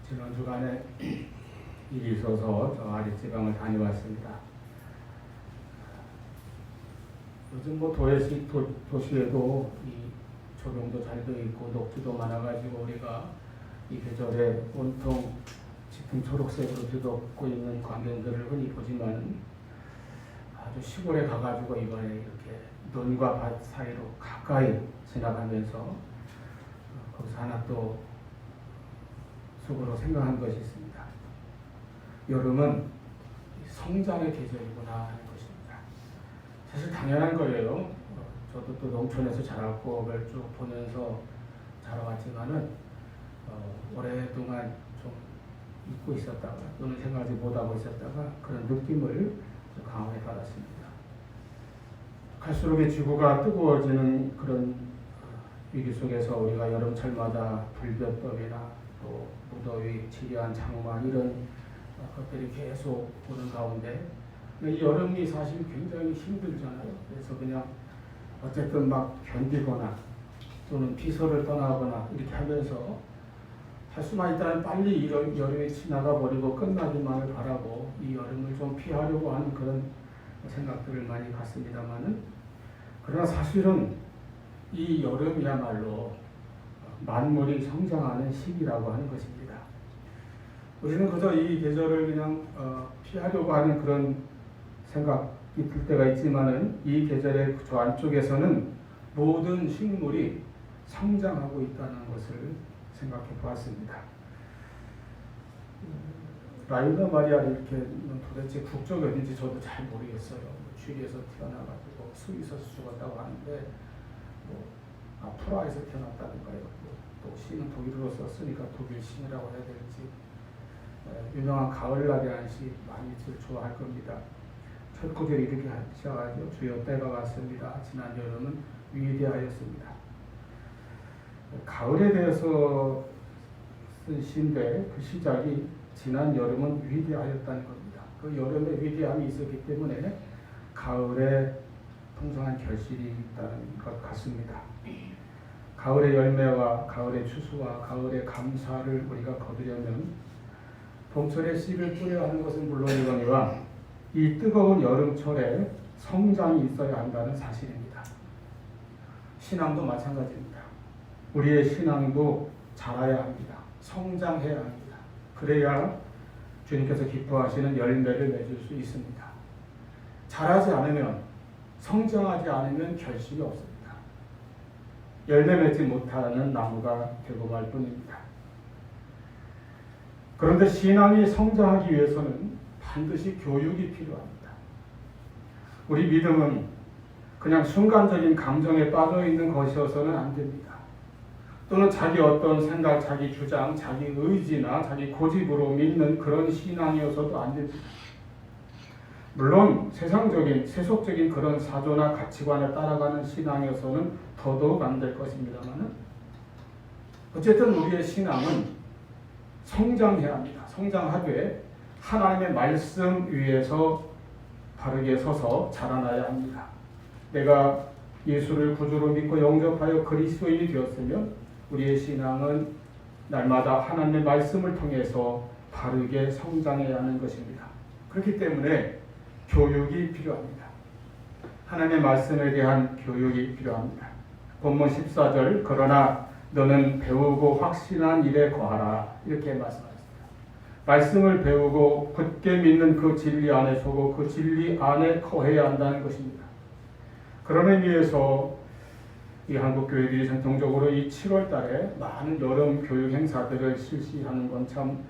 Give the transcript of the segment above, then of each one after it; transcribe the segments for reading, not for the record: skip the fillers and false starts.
지난 주간에 일이 있어서 저 아랫지방을 다녀왔습니다. 요즘 도시에도 이 조경도 잘 되어 있고 녹지도 많아가지고 우리가 이 계절에 온통 짙은 초록색으로 뒤덮고 있는 광경들을 흔히 보지만 아주 시골에 가가지고 이번에 이렇게 논과 밭 사이로 가까이 지나가면서 거기서 하나 또 속으로 생각한 것이 있습니다. 여름은 성장의 계절이구나 하는 것입니다. 사실 당연한 거예요. 저도 또 농촌에서 자랐고 그걸 쭉 보면서 자라왔지만은 오랫동안 좀 잊고 있었다가 또는 생각하지 못하고 있었다가 그런 느낌을 강하게 받았습니다. 갈수록 지구가 뜨거워지는 그런 위기 속에서 우리가 여름철마다 불볕더위나 또 무더위, 지리한 장마 이런 것들이 계속 오는 가운데 이 여름이 사실 굉장히 힘들잖아요. 그래서 그냥 어쨌든 막 견디거나 또는 비서를 떠나거나 이렇게 하면서 할 수만 있다면 빨리 여름이 지나가 버리고 끝나기만을 바라고 이 여름을 좀 피하려고 하는 그런 생각들을 많이 갖습니다만은 그러나 사실은 이 여름이야말로 만물이 성장하는 시기라고 하는 것입니다. 우리는 그저 이 계절을 그냥 피하려고 하는 그런 생각이 들 때가 있지만은 이 계절의 저 안쪽에서는 모든 식물이 성장하고 있다는 것을 생각해 보았습니다. 라이나 마리아를 이렇게 도대체 국적이 어딘지 저도 잘 모르겠어요. 취리에서 태어나가지고 스위스에서 죽었다고 하는데 프라하에서 태어났다든가요. 또 시는 독일어로 썼으니까 독일 신이라고 해야 될지 유명한 가을날이라는 시 많이들 좋아할 겁니다. 첫 구절이 이렇게 시작하죠. 주여 때가 왔습니다. 지난 여름은 위대하였습니다. 가을에 대해서 쓴 시인데 그 시작이 지난 여름은 위대하였다는 겁니다. 그 여름에 위대함이 있었기 때문에 가을에 풍성한 결실이 있다는 것 같습니다. 가을의 열매와 가을의 추수와 가을의 감사를 우리가 거두려면 봄철에 씨를 뿌려야 하는 것은 물론이거니와 이 뜨거운 여름철에 성장이 있어야 한다는 사실입니다. 신앙도 마찬가지입니다. 우리의 신앙도 자라야 합니다. 성장해야 합니다. 그래야 주님께서 기뻐하시는 열매를 맺을 수 있습니다. 자라지 않으면 성장하지 않으면 결실이 없습니다. 열매 맺지 못하는 나무가 되고 말 뿐입니다. 그런데 신앙이 성장하기 위해서는 반드시 교육이 필요합니다. 우리 믿음은 그냥 순간적인 감정에 빠져 있는 것이어서는 안 됩니다. 또는 자기 어떤 생각, 자기 주장, 자기 의지나 자기 고집으로 믿는 그런 신앙이어서도 안 됩니다. 물론 세상적인, 세속적인 그런 사조나 가치관을 따라가는 신앙이어서는 더더욱 안 될 것입니다만 어쨌든 우리의 신앙은 성장해야 합니다. 성장하되 하나님의 말씀 위에서 바르게 서서 자라나야 합니다. 내가 예수를 구주로 믿고 영접하여 그리스도인이 되었으면 우리의 신앙은 날마다 하나님의 말씀을 통해서 바르게 성장해야 하는 것입니다. 그렇기 때문에 교육이 필요합니다. 하나님의 말씀에 대한 교육이 필요합니다. 본문 14절 그러나 너는 배우고 확신한 일에 거하라 이렇게 말씀하셨습니다. 말씀을 배우고 굳게 믿는 그 진리 안에 서고 그 진리 안에 거해야 한다는 것입니다. 그런 의미에서 이 한국 교회들이 전통적으로 이 7월 달에 많은 여름 교육 행사들을 실시하는 건 참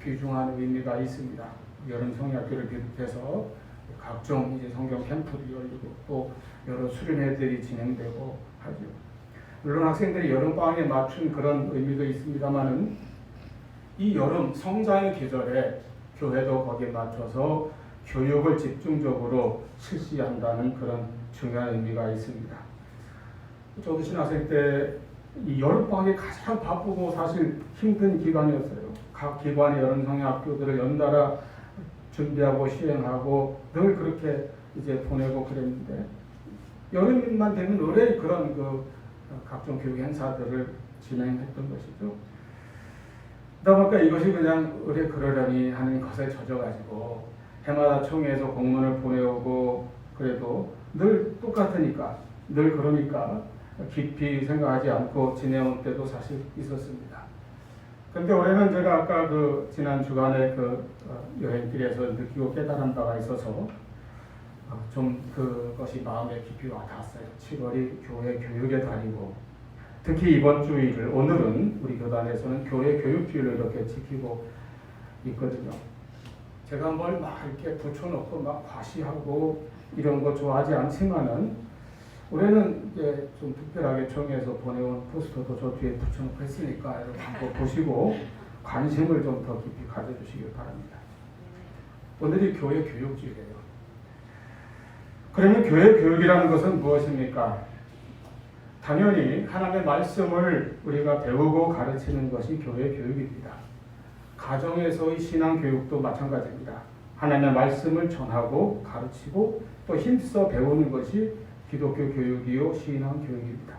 귀중한 의미가 있습니다. 여름 성리학교를 비롯해서 각종 이제 성경 캠프도 열리고 또 여러 수련회들이 진행되고 하죠. 물론 학생들이 여름 방학에 맞춘 그런 의미도 있습니다만은 이 여름 성장의 계절에 교회도 거기에 맞춰서 교육을 집중적으로 실시한다는 그런 중요한 의미가 있습니다. 저도 신학생 때 이 여름방학이 가장 바쁘고 사실 힘든 기간이었어요. 각 기관의 여름성리학교들을 연달아 준비하고 시행하고 늘 그렇게 이제 보내고 그랬는데 여름만 되면 의뢰 그런 각종 교육 행사들을 진행했던 것이죠. 그러다 보니까 이것이 그냥 의뢰 그러려니 하는 것에 젖어가지고 해마다 총회에서 공문을 보내오고 그래도 늘 똑같으니까 늘 그러니까 깊이 생각하지 않고 지내온 때도 사실 있었습니다. 근데 올해는 제가 아까 그 지난 주간에 그 여행길에서 느끼고 깨달은 바가 있어서 좀 그것이 마음에 깊이 와닿았어요. 7월이 교회 교육의 달이고 특히 이번 주일을 오늘은 우리 교단에서는 교회 교육주일을 이렇게 지키고 있거든요. 제가 뭘 막 이렇게 붙여놓고 막 과시하고 이런 거 좋아하지 않지만은 올해는 이제 좀 특별하게 총회에서 보내온 포스터도 저 뒤에 붙여놓고 했으니까 여러분 한번 보시고 관심을 좀 더 깊이 가져주시길 바랍니다. 오늘이 교회 교육주일이에요. 그러면 교회 교육이라는 것은 무엇입니까? 당연히 하나님의 말씀을 우리가 배우고 가르치는 것이 교회 교육입니다. 가정에서의 신앙 교육도 마찬가지입니다. 하나님의 말씀을 전하고 가르치고 또 힘써 배우는 것이 기독교 교육이요 신앙 교육입니다.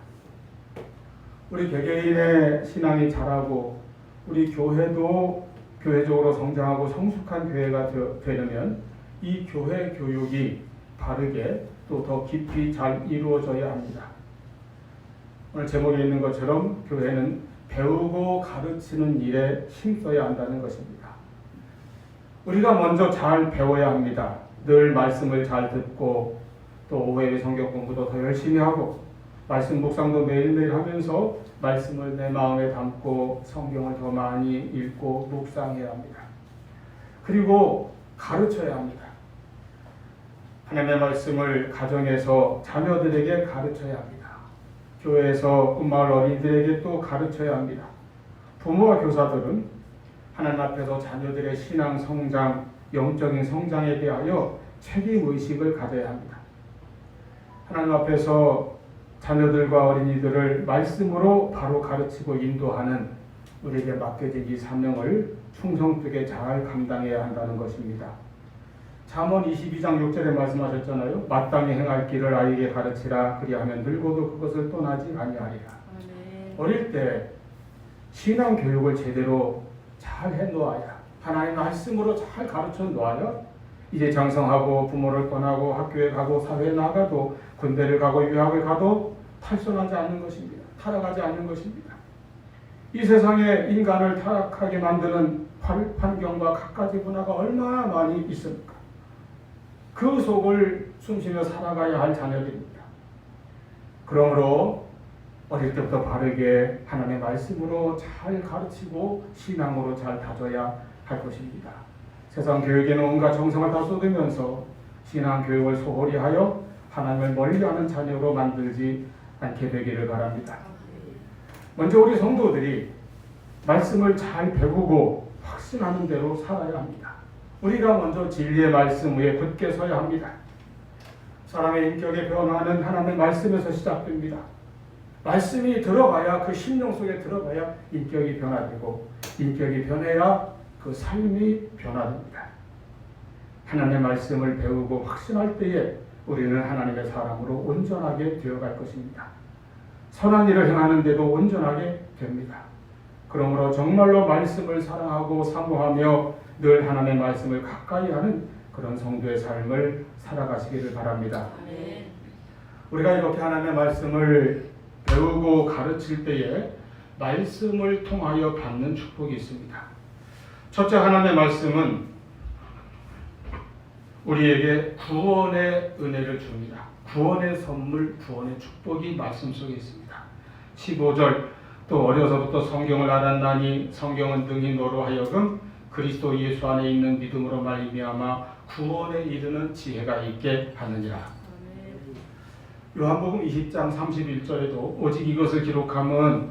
우리 개개인의 신앙이 자라고 우리 교회도 교회적으로 성장하고 성숙한 교회가 되려면 이 교회 교육이 바르게 또 더 깊이 잘 이루어져야 합니다. 오늘 제목에 있는 것처럼 교회는 배우고 가르치는 일에 힘써야 한다는 것입니다. 우리가 먼저 잘 배워야 합니다. 늘 말씀을 잘 듣고 또 오후에 성경 공부도 더 열심히 하고 말씀 묵상도 매일매일 하면서 말씀을 내 마음에 담고 성경을 더 많이 읽고 묵상해야 합니다. 그리고 가르쳐야 합니다. 하나님의 말씀을 가정에서 자녀들에게 가르쳐야 합니다. 교회에서 꿈마을 어린이들에게 또 가르쳐야 합니다. 부모와 교사들은 하나님 앞에서 자녀들의 신앙 성장, 영적인 성장에 대하여 책임의식을 가져야 합니다. 하나님 앞에서 자녀들과 어린이들을 말씀으로 바로 가르치고 인도하는 우리에게 맡겨진 이 사명을 충성되게 잘 감당해야 한다는 것입니다. 잠언 22장 6절에 말씀하셨잖아요. 마땅히 행할 길을 아이에게 가르치라. 그리하면 늙어도 그것을 떠나지 아니하리라. 어릴 때 신앙 교육을 제대로 잘 해놓아야 하나님의 말씀으로 잘 가르쳐 놓아야 이제 장성하고 부모를 떠나고 학교에 가고 사회에 나가도 군대를 가고 유학을 가도 탈선하지 않는 것입니다. 타락하지 않는 것입니다. 이 세상에 인간을 타락하게 만드는 환경과 갖가지 문화가 얼마나 많이 있습니까? 그 속을 숨쉬며 살아가야 할 자녀들입니다. 그러므로 어릴 때부터 바르게 하나님의 말씀으로 잘 가르치고 신앙으로 잘 다져야 할 것입니다. 세상 교육에는 온갖 정성을 다 쏟으면서 신앙 교육을 소홀히 하여 하나님을 멀리하는 자녀로 만들지 않게 되기를 바랍니다. 먼저 우리 성도들이 말씀을 잘 배우고 확신하는 대로 살아야 합니다. 우리가 먼저 진리의 말씀 위에 굳게 서야 합니다. 사람의 인격의 변화는 하나님의 말씀에서 시작됩니다. 말씀이 들어가야 그 심령 속에 들어가야 인격이 변화되고 인격이 변해야 그 삶이 변화됩니다. 하나님의 말씀을 배우고 확신할 때에 우리는 하나님의 사람으로 온전하게 되어갈 것입니다. 선한 일을 행하는데도 온전하게 됩니다. 그러므로 정말로 말씀을 사랑하고 사모하며 늘 하나님의 말씀을 가까이 하는 그런 성도의 삶을 살아가시기를 바랍니다. 네. 우리가 이렇게 하나님의 말씀을 배우고 가르칠 때에 말씀을 통하여 받는 축복이 있습니다. 첫째, 하나님의 말씀은 우리에게 구원의 은혜를 줍니다. 구원의 선물, 구원의 축복이 말씀 속에 있습니다. 15절, 또 어려서부터 성경을 알았나니 성경은 등이 너로 하여금 그리스도 예수 안에 있는 믿음으로 말미암아 구원에 이르는 지혜가 있게 하느니라. 요한복음 20장 31절에도 오직 이것을 기록함은,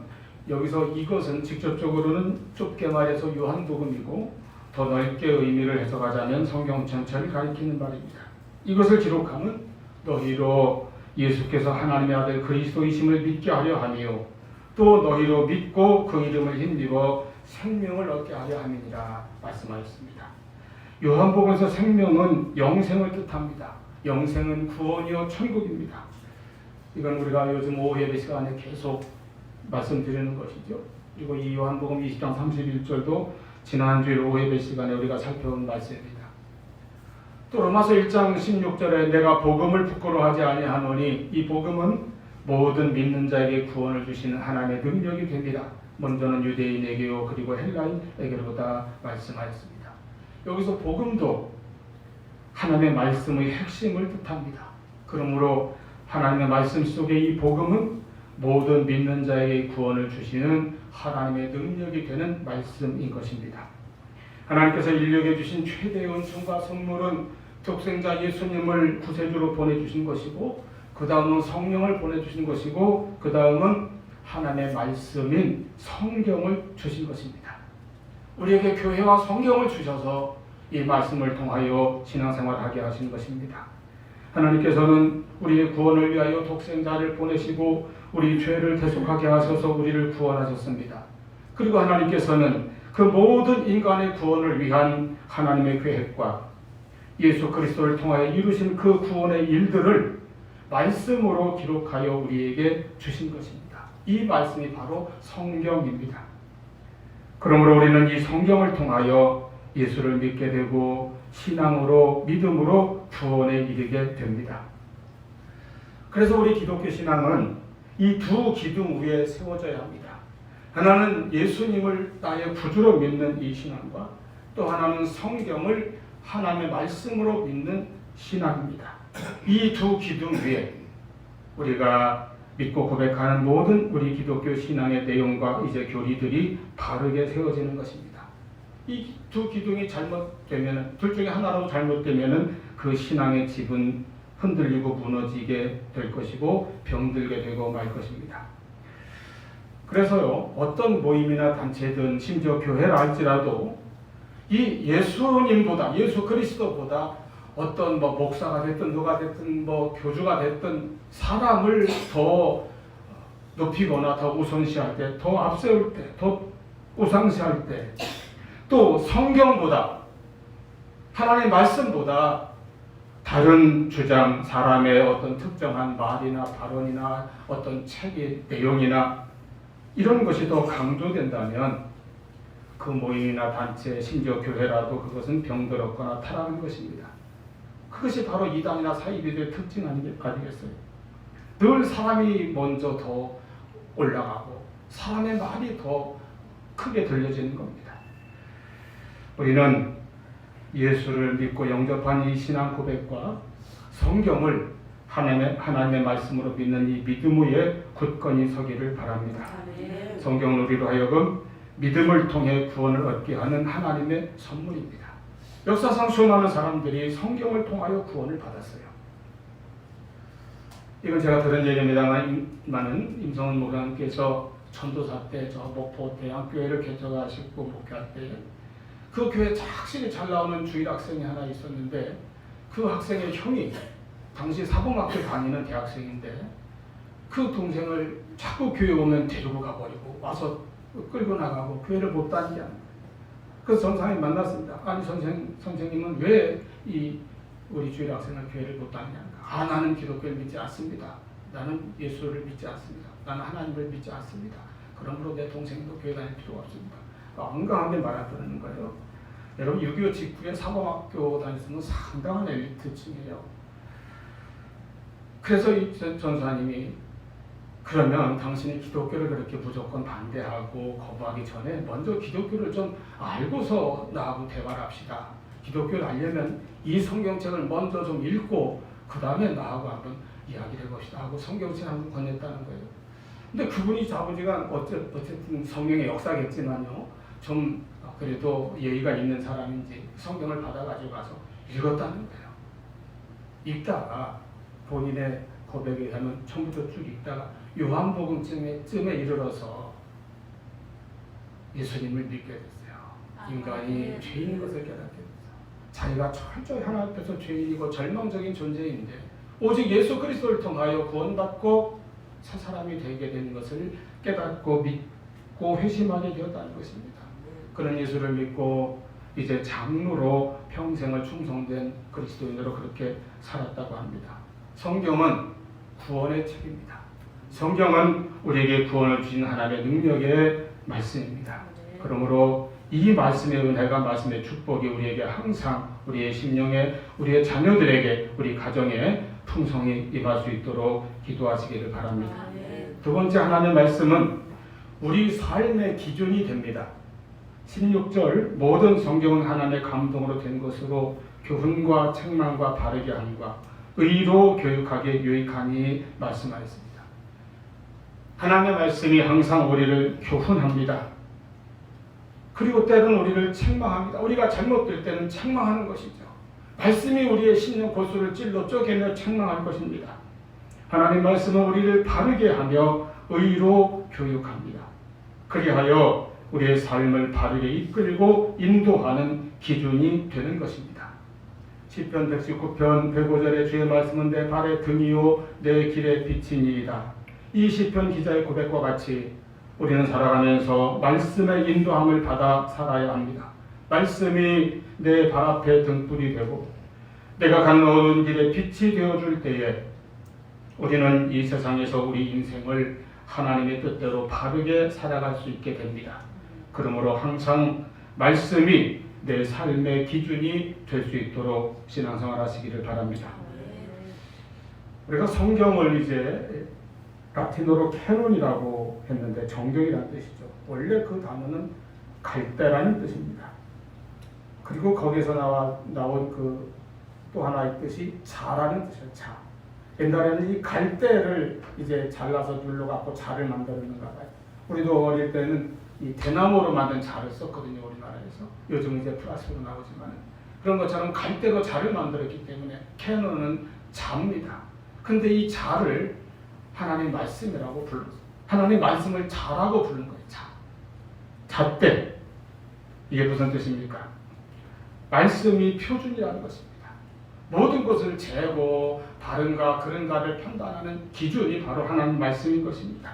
여기서 이것은 직접적으로는 좁게 말해서 요한복음이고 더 넓게 의미를 해석하자면 성경 전체를 가리키는 말입니다. 이것을 기록함은 너희로 예수께서 하나님의 아들 그리스도이심을 믿게 하려 하며 또 너희로 믿고 그 이름을 힘입어 생명을 얻게 하려 함이니라 말씀하셨습니다. 요한복음에서 생명은 영생을 뜻합니다. 영생은 구원이요 천국입니다. 이건 우리가 요즘 오후 예배 시간에 계속 말씀드리는 것이죠. 그리고 이 요한복음 20장 31절도 지난주일 오후 예배 시간에 우리가 살펴본 말씀입니다. 또 로마서 1장 16절에 내가 복음을 부끄러워하지 아니하노니 이 복음은 모든 믿는 자에게 구원을 주시는 하나님의 능력이 됩니다. 먼저는 유대인에게요 그리고 헬라인에게로다 말씀하였습니다. 여기서 복음도 하나님의 말씀의 핵심을 뜻합니다. 그러므로 하나님의 말씀 속에 이 복음은 모든 믿는 자에게 구원을 주시는 하나님의 능력이 되는 말씀인 것입니다. 하나님께서 인류에게 주신 최대의 은총과 선물은 독생자 예수님을 구세주로 보내주신 것이고, 그 다음은 성령을 보내주신 것이고, 그 다음은 하나님의 말씀인 성경을 주신 것입니다. 우리에게 교회와 성경을 주셔서 이 말씀을 통하여 신앙생활하게 하신 것입니다. 하나님께서는 우리의 구원을 위하여 독생자를 보내시고 우리 죄를 대속하게 하셔서 우리를 구원하셨습니다. 그리고 하나님께서는 그 모든 인간의 구원을 위한 하나님의 계획과 예수 그리스도를 통하여 이루신 그 구원의 일들을 말씀으로 기록하여 우리에게 주신 것입니다. 이 말씀이 바로 성경입니다. 그러므로 우리는 이 성경을 통하여 예수를 믿게 되고 신앙으로 믿음으로 구원에 이르게 됩니다. 그래서 우리 기독교 신앙은 이 두 기둥 위에 세워져야 합니다. 하나는 예수님을 나의 구주로 믿는 이 신앙과 또 하나는 성경을 하나님의 말씀으로 믿는 신앙입니다. 이 두 기둥 위에 우리가 믿고 고백하는 모든 우리 기독교 신앙의 내용과 이제 교리들이 바르게 세워지는 것입니다. 이 두 기둥이 잘못되면, 둘 중에 하나로 잘못되면 그 신앙의 집은 흔들리고 무너지게 될 것이고 병들게 되고 말 것입니다. 그래서요, 어떤 모임이나 단체든 심지어 교회라 할지라도 이 예수님보다, 예수 그리스도보다 어떤 목사가 됐든 누가 됐든 교주가 됐든 사람을 더 높이거나 더 우선시할 때, 더 앞세울 때, 더 우상시할 때, 또 성경보다, 하나님의 말씀보다 다른 주장, 사람의 어떤 특정한 말이나 발언이나 어떤 책의 내용이나 이런 것이 더 강조된다면 그 모임이나 단체, 심지어 교회라도 그것은 병들었거나 타락한 것입니다. 그것이 바로 이단이나 사이비들의 특징 아니겠어요? 늘 사람이 먼저 더 올라가고 사람의 말이 더 크게 들려지는 겁니다. 우리는 예수를 믿고 영접한 이 신앙 고백과 성경을 하나님의 말씀으로 믿는 이 믿음 위에 굳건히 서기를 바랍니다. 성경은 우리로 하여금 믿음을 통해 구원을 얻게 하는 하나님의 선물입니다. 역사상 수많은 사람들이 성경을 통하여 구원을 받았어요. 이건 제가 들은 얘기입니다만 임성훈 목사님께서 전도사 때 저 목포 대학교회를 개척하시고 목회할 때 그 교회 확실히 잘 나오는 주일 학생이 하나 있었는데 그 학생의 형이 당시 사범학교 다니는 대학생인데 그 동생을 자꾸 교회 오면 데리고 가버리고 와서 끌고 나가고 교회를 못 다니게 합니다. 그래서 전사님 만났습니다. 아니 선생님은 왜 우리 주일 학생을 교회를 못 다니냐니까. 나는 기독교를 믿지 않습니다. 나는 예수를 믿지 않습니다. 나는 하나님을 믿지 않습니다. 그러므로 내 동생도 교회 다닐 필요가 없습니다. 엉강하게 말하는 거예요. 여러분 6.25 직후에 사범학교 다녔으면 상당한 엘리트층이에요. 그래서 이 전사님이 그러면 당신이 기독교를 그렇게 무조건 반대하고 거부하기 전에 먼저 기독교를 좀 알고서 나하고 대화를 합시다. 기독교를 알려면 이 성경책을 먼저 좀 읽고 그 다음에 나하고 한번 이야기를 해봅시다 하고 성경책 한번 건넸다는 거예요. 근데 그분이 아버지가 어쨌든 성경의 역사겠지만요, 좀 그래도 예의가 있는 사람인지 성경을 받아가지고 가서 읽었다는 거예요. 읽다가 본인의 고백에 의하면 처음부터 쭉 읽다가 요한복음쯤에 이르러서 예수님을 믿게 됐어요. 인간이 죄인인 것을 깨닫게 됐어요. 자기가 철저히 하나님 앞에서 죄인이고 절망적인 존재인데 오직 예수 그리스도를 통하여 구원받고 새 사람이 되게 된 것을 깨닫고 믿고 회심하게 되었다는 것입니다. 그런 예수를 믿고 이제 장로로 평생을 충성된 그리스도인으로 그렇게 살았다고 합니다. 성경은 구원의 책입니다. 성경은 우리에게 구원을 주신 하나님의 능력의 말씀입니다. 그러므로 이 말씀의 은혜가, 말씀의 축복이 우리에게 항상 우리의 심령에, 우리의 자녀들에게, 우리 가정에 풍성히 임할 수 있도록 기도하시기를 바랍니다. 두 번째 하나님의 말씀은 우리 삶의 기준이 됩니다. 16절 모든 성경은 하나님의 감동으로 된 것으로 교훈과 책망과 바르게 함과 의로 교육하기에 유익하니 말씀하였습니다. 하나님의 말씀이 항상 우리를 교훈합니다. 그리고 때로는 우리를 책망합니다. 우리가 잘못될 때는 책망하는 것이죠. 말씀이 우리의 심령 골수를 찔러 쪼개며 책망할 것입니다. 하나님 말씀은 우리를 바르게 하며 의로 교육합니다. 그리하여 우리의 삶을 바르게 이끌고 인도하는 기준이 되는 것입니다. 시편 119편 105절의 주의 말씀은 내 발의 등이요 내 길의 빛이니이다. 이 시편 기자의 고백과 같이 우리는 살아가면서 말씀의 인도함을 받아 살아야 합니다. 말씀이 내 발 앞에 등불이 되고 내가 가는 어두운 길에 빛이 되어줄 때에 우리는 이 세상에서 우리 인생을 하나님의 뜻대로 바르게 살아갈 수 있게 됩니다. 그러므로 항상 말씀이 내 삶의 기준이 될 수 있도록 신앙생활 하시기를 바랍니다. 우리가 성경을 이제 라틴어로 캐논이라고 했는데 정경이라는 뜻이죠. 원래 그 단어는 갈대라는 뜻입니다. 그리고 거기서 나온 그 또 하나의 뜻이 자라는 뜻이에요. 자. 옛날에는 이 갈대를 이제 잘라서 눌러갖고 자를 만들었는가 봐요. 우리도 어릴 때는 이 대나무로 만든 자를 썼거든요, 우리나라에서. 요즘 이제 플라스틱으로 나오지만 그런 것처럼 갈대로 자를 만들었기 때문에 캐논은 자입니다. 근데 이 자를 하나님 말씀이라고 불렀어요. 하나님 말씀을 자라고 부른 거예요. 자. 잣대. 이게 무슨 뜻입니까? 말씀이 표준이라는 것입니다. 모든 것을 재고 바른가 그른가를 판단하는 기준이 바로 하나님 말씀인 것입니다.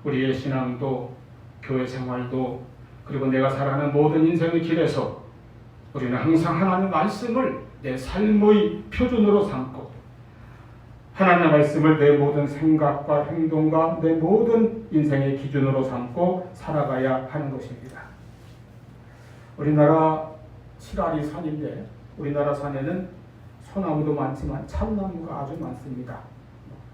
우리의 신앙도 교회 생활도 그리고 내가 살아가는 모든 인생의 길에서 우리는 항상 하나님 말씀을 내 삶의 표준으로 삼고 하나님의 말씀을 내 모든 생각과 행동과 내 모든 인생의 기준으로 삼고 살아가야 하는 것입니다. 우리나라 칠하리 산인데 우리나라 산에는 소나무도 많지만 참나무가 아주 많습니다.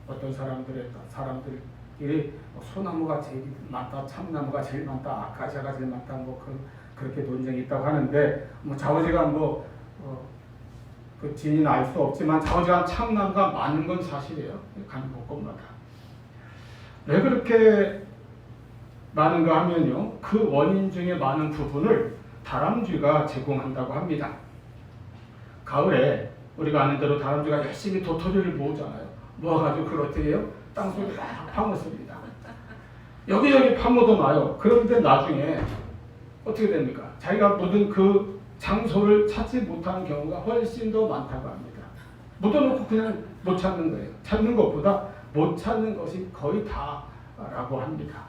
어떤 사람들이 소나무가 제일 많다, 참나무가 제일 많다, 아카시아가 제일 많다, 그렇게 논쟁이 있다고 하는데 좌우지간 그 진위는 알 수 없지만 좌우지간 참나무가 많은 건 사실이에요. 가는 곳곳마다. 왜 그렇게 많은가 하면요, 그 원인 중에 많은 부분을 다람쥐가 제공한다고 합니다. 가을에 우리가 아는 대로 다람쥐가 열심히 도토리를 모으잖아요. 모아가지고 그걸 어떻게 해요? 땅속에 막 파묻습니다. 여기저기 파묻어놔요. 그런데 나중에 어떻게 됩니까? 자기가 묻은 그 장소를 찾지 못하는 경우가 훨씬 더 많다고 합니다. 묻어놓고 그냥 못 찾는 거예요. 찾는 것보다 못 찾는 것이 거의 다라고 합니다.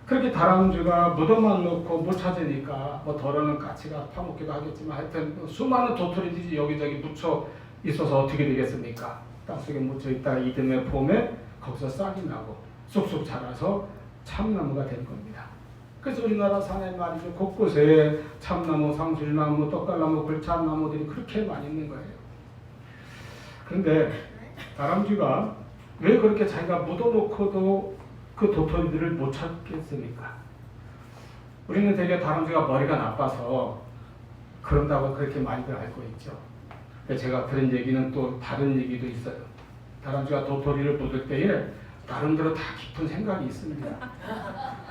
그렇게 다람쥐가 묻어만 놓고 못 찾으니까 덜어는 까치가 파먹기도 하겠지만 하여튼 수많은 도토리들이 여기저기 묻혀 있어서 어떻게 되겠습니까? 땅속에 묻혀 있다가 이듬해 봄에 거기서 싹이 나고 쑥쑥 자라서 참나무가 된 겁니다. 그래서 우리나라 산에 말이죠. 곳곳에 참나무, 상술나무, 떡갈나무, 글참나무들이 그렇게 많이 있는 거예요. 그런데 다람쥐가 왜 그렇게 자기가 묻어놓고도 그 도토리들을 못 찾겠습니까? 우리는 되게 다람쥐가 머리가 나빠서 그런다고 그렇게 많이들 알고 있죠. 근데 제가 들은 얘기는 또 다른 얘기도 있어요. 다람쥐가 도토리를 묻을 때에 나름대로 다 깊은 생각이 있습니다.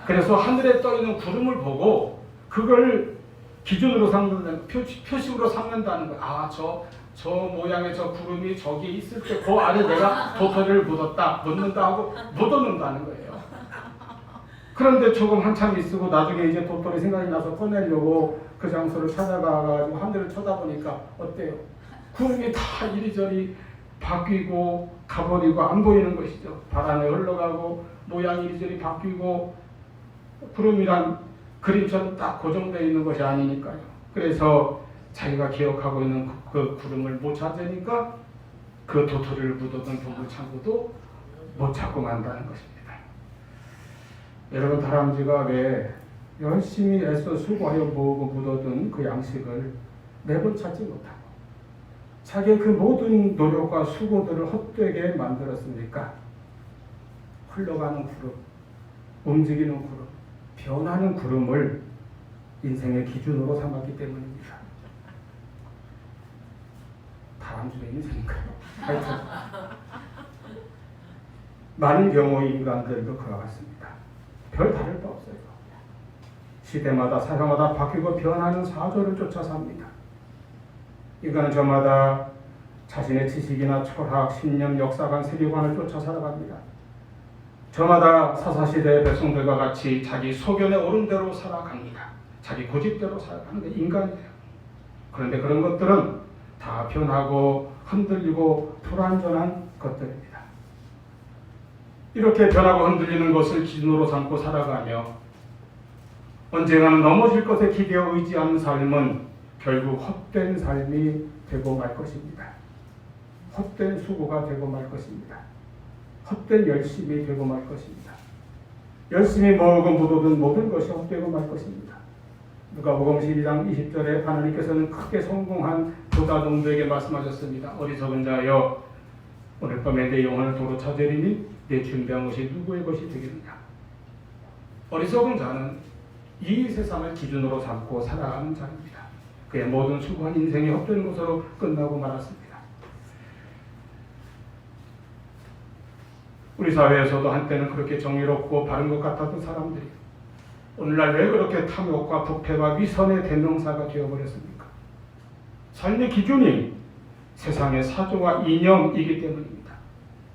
그래서 하늘에 떠 있는 구름을 보고 그걸 기준으로 삼는, 표식으로 삼는다는 거예요. 아, 저 모양의 저 구름이 저기 있을 때 그 안에 내가 도토리를 묻는다 하고 묻어놓는다는 거예요. 그런데 조금 한참 있고 나중에 이제 도토리 생각이 나서 꺼내려고 그 장소를 찾아가가지고 하늘을 쳐다보니까 어때요? 구름이 다 이리저리 바뀌고 가버리고 안 보이는 것이죠. 바람에 흘러가고 모양이 이리저리 바뀌고 구름이란 그림처럼 딱 고정되어 있는 것이 아니니까요. 그래서 자기가 기억하고 있는 그 구름을 못 찾으니까 그 도토리를 묻어둔 동굴창고도 못 찾고 만다는 것입니다. 여러분, 다람쥐가 왜 열심히 애써 수고하여 모으고 묻어둔 그 양식을 매번 찾지 못하고 자기의 그 모든 노력과 수고들을 헛되게 만들었습니까? 흘러가는 구름, 움직이는 구름, 변하는 구름을 인생의 기준으로 삼았기 때문입니다. 다람쥐의 인생인가요? 하여튼 많은 경우의 인간들도 그와 같습니다. 별 다를 바 없어요. 시대마다 사회마다 바뀌고 변하는 사조를 쫓아 삽니다. 인간은 저마다 자신의 지식이나 철학, 신념, 역사관, 세계관을 쫓아 살아갑니다. 저마다 사사시대의 백성들과 같이 자기 소견에 옳은 대로 살아갑니다. 자기 고집대로 살아가는 게 인간이에요. 그런데 그런 것들은 다 변하고 흔들리고 불완전한 것들입니다. 이렇게 변하고 흔들리는 것을 기준으로 삼고 살아가며 언젠가는 넘어질 것에 기대어 의지하는 삶은 결국 헛된 삶이 되고 말 것입니다. 헛된 수고가 되고 말 것입니다. 헛된 열심이 되고 말 것입니다. 열심히 모으고 묻어둔 모든 것이 헛되고 말 것입니다. 누가복음 12장 20절에 하나님께서는 크게 성공한 부자 동부에게 말씀하셨습니다. 어리석은 자여, 오늘 밤에 내 영혼을 도로 찾으리니 내 준비한 것이 누구의 것이 되겠느냐. 어리석은 자는 이 세상을 기준으로 삼고 살아가는 자입니다. 그의 모든 수고한 인생이 헛된 것으로 끝나고 말았습니다. 우리 사회에서도 한때는 그렇게 정의롭고 바른 것 같았던 사람들이 오늘날 왜 그렇게 탐욕과 부패와 위선의 대명사가 되어버렸습니까? 삶의 기준이 세상의 사조와 이념이기 때문입니다.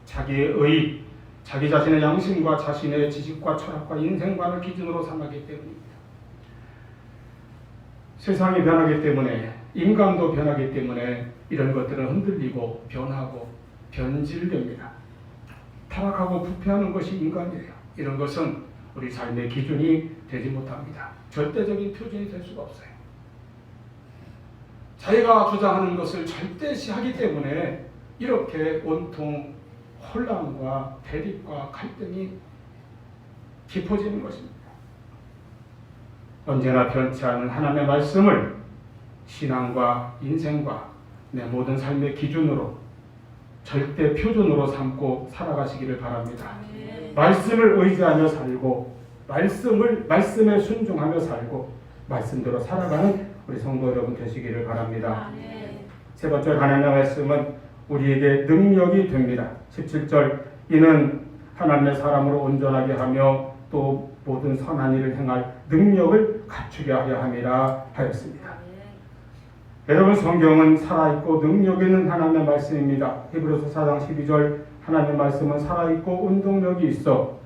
자기의 의, 자기 자신의 양심과 자신의 지식과 철학과 인생관을 기준으로 삼았기 때문입니다. 세상이 변하기 때문에, 인간도 변하기 때문에 이런 것들은 흔들리고 변하고 변질됩니다. 타락하고 부패하는 것이 인간이에요. 이런 것은 우리 삶의 기준이 되지 못합니다. 절대적인 표준이 될 수가 없어요. 자기가 주장하는 것을 절대시하기 때문에 이렇게 온통 혼란과 대립과 갈등이 깊어지는 것입니다. 언제나 변치 않은 하나님의 말씀을 신앙과 인생과 내 모든 삶의 기준으로 절대 표준으로 삼고 살아가시기를 바랍니다. 말씀을 의지하며 살고 말씀에 순종하며 살고 말씀대로 살아가는 우리 성도 여러분 되시기를 바랍니다. 세 번째 하나님의 말씀은 우리에게 능력이 됩니다. 17절 이는 하나님의 사람으로 온전하게 하며 또 모든 선한 일을 행할 능력을 갖추게 하려 함이라 하였습니다. 여러분, 성경은 살아있고 능력 있는 하나님의 말씀입니다. 히브리서 4장 12절 하나님의 말씀은 살아있고 운동력이 있어.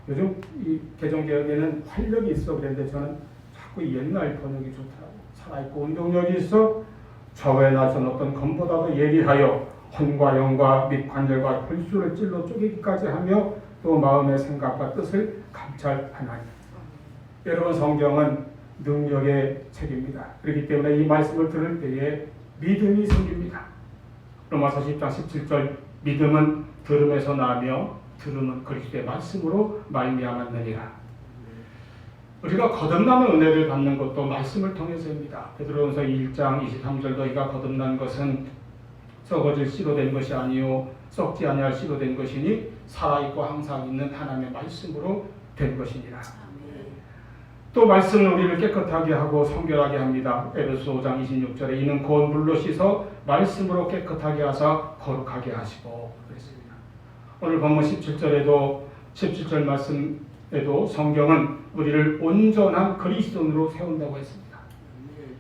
요즘 이 개정개혁에는 활력이 있어 그랬는데 저는 자꾸 옛날 번역이 좋더라고요. 살아있고 운동력이 있어 저회나 전 어떤 검보다도 예리하여 혼과 영과 및 관절과 혈수를 찔러 쪼개기까지 하며 또 마음의 생각과 뜻을 감찰하나니. 여러분, 성경은 능력의 책입니다. 그렇기 때문에 이 말씀을 들을 때에 믿음이 생깁니다. 로마서 10장 17절 믿음은 들음에서 나며 들음은 그리스도의 말씀으로 말미암았느니라. 우리가 거듭나는 은혜를 받는 것도 말씀을 통해서입니다. 베드로전서 1장 23절 너희가 거듭난 것은 썩어질 씨로 된 것이 아니요 썩지 아니할 씨로 된 것이니 살아있고 항상 있는 하나님의 말씀으로 된 것이니라. 또 말씀은 우리를 깨끗하게 하고 성결하게 합니다. 에베소 5장 26절에 이는 곧 물로 씻어 말씀으로 깨끗하게 하사 거룩하게 하시고 그랬습니다. 오늘 본문 17절 말씀에도 성경은 우리를 온전한 그리스도인으로 세운다고 했습니다.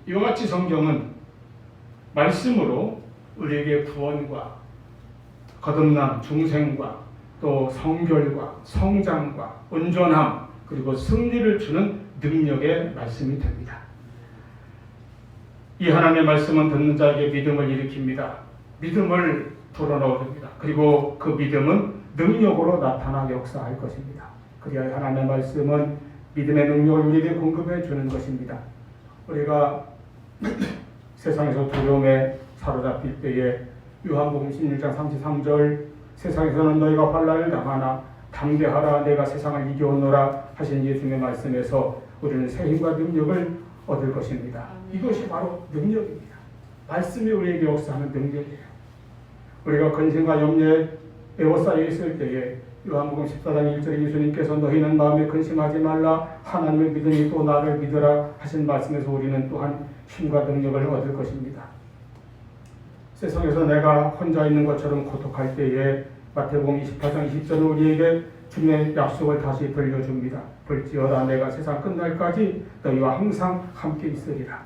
이와 같이 성경은 말씀으로 우리에게 구원과 거듭남, 중생과 또 성결과 성장과 온전함 그리고 승리를 주는 능력의 말씀이 됩니다. 이 하나님의 말씀은 듣는 자에게 믿음을 일으킵니다. 믿음을 불어넣어줍니다. 그리고 그 믿음은 능력으로 나타나 역사할 것입니다. 그리하여 하나님의 말씀은 믿음의 능력을 우리에게 공급해 주는 것입니다. 우리가 세상에서 두려움에 사로잡힐 때에 요한복음 16장 33절 세상에서는 너희가 환난을 당하나 담대하라 내가 세상을 이겨오노라 하신 예수님의 말씀에서 우리는 새 힘과 능력을 얻을 것입니다. 이것이 바로 능력입니다. 말씀이 우리에게 역사하는 능력이에요. 우리가 근심과 염려에 에워싸여 있을 때에 요한복음 14장 1절에 예수님께서 너희는 마음에 근심하지 말라 하나님을 믿으니 또 나를 믿으라 하신 말씀에서 우리는 또한 힘과 능력을 얻을 것입니다. 세상에서 내가 혼자 있는 것처럼 고독할 때에 마태복음 28장 20절은 우리에게 주님의 약속을 다시 들려줍니다. 볼지어다 내가 세상 끝날까지 너희와 항상 함께 있으리라.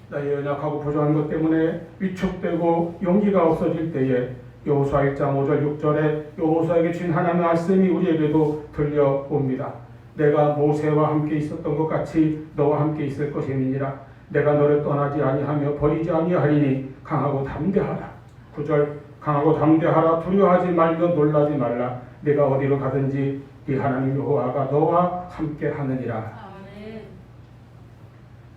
나의 연약하고 부족한 것 때문에 위축되고 용기가 없어질 때에 여호수아 1장 5절 6절에 여호수아에게 주신 하나님의 말씀이 우리에게도 들려옵니다. 내가 모세와 함께 있었던 것 같이 너와 함께 있을 것임이니라. 내가 너를 떠나지 아니하며 버리지 아니하리니 강하고 담대하라. 9절 강하고 담대하라. 두려워하지 말며 놀라지 말라. 내가 어디로 가든지 네 하나님 여호와가 너와 함께 하느니라.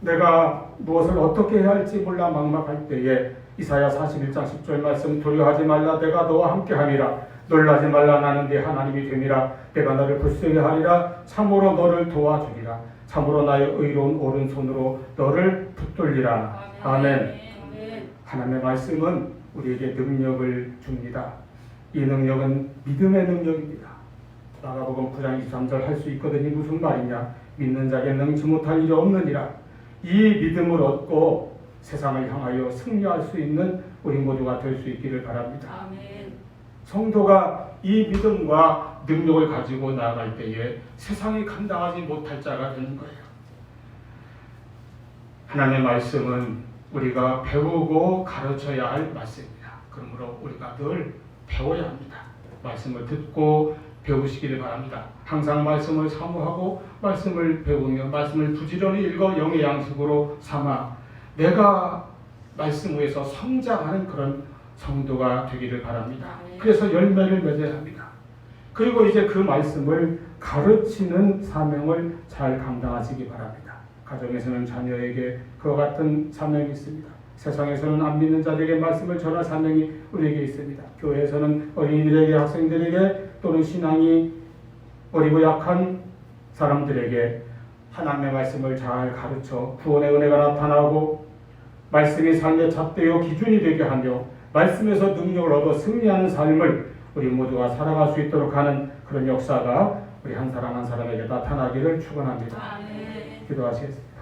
내가 무엇을 어떻게 해야 할지 몰라 막막할 때에 이사야 41장 10절 말씀 두려워하지 말라 내가 너와 함께함이라 놀라지 말라 나는 네 하나님이 됨이라 내가 너를 굳세게 하리라 참으로 너를 도와주리라 참으로 나의 의로운 오른손으로 너를 붙들리라. 아멘. 하나님의 말씀은 우리에게 능력을 줍니다. 이 능력은 믿음의 능력입니다. 마가복음 9장 23절 할 수 있거든이 무슨 말이냐 믿는 자에게 능치 못할 일이 없느니라. 이 믿음을 얻고 세상을 향하여 승리할 수 있는 우리 모두가 될 수 있기를 바랍니다. 아멘. 성도가 이 믿음과 능력을 가지고 나아갈 때에 세상이 감당하지 못할 자가 되는 거예요. 하나님의 말씀은 우리가 배우고 가르쳐야 할 말씀입니다. 그러므로 우리가 늘 배워야 합니다. 말씀을 듣고 배우시기를 바랍니다. 항상 말씀을 사모하고 말씀을 배우며 말씀을 부지런히 읽어 영의 양식으로 삼아 내가 말씀 위에서 성장하는 그런 성도가 되기를 바랍니다. 그래서 열매를 맺어야 합니다. 그리고 이제 그 말씀을 가르치는 사명을 잘 감당하시기 바랍니다. 가정에서는 자녀에게 그와 같은 사명이 있습니다. 세상에서는 안 믿는 자들에게 말씀을 전할 사명이 우리에게 있습니다. 교회에서는 어린이들에게 학생들에게 또는 신앙이 어리고 약한 사람들에게 하나님의 말씀을 잘 가르쳐 구원의 은혜가 나타나고 말씀이 삶의 잣대요 기준이 되게 하며 말씀에서 능력을 얻어 승리하는 삶을 우리 모두가 살아갈 수 있도록 하는 그런 역사가 우리 한 사람 한 사람에게 나타나기를 축원합니다. 기도하시겠습니다.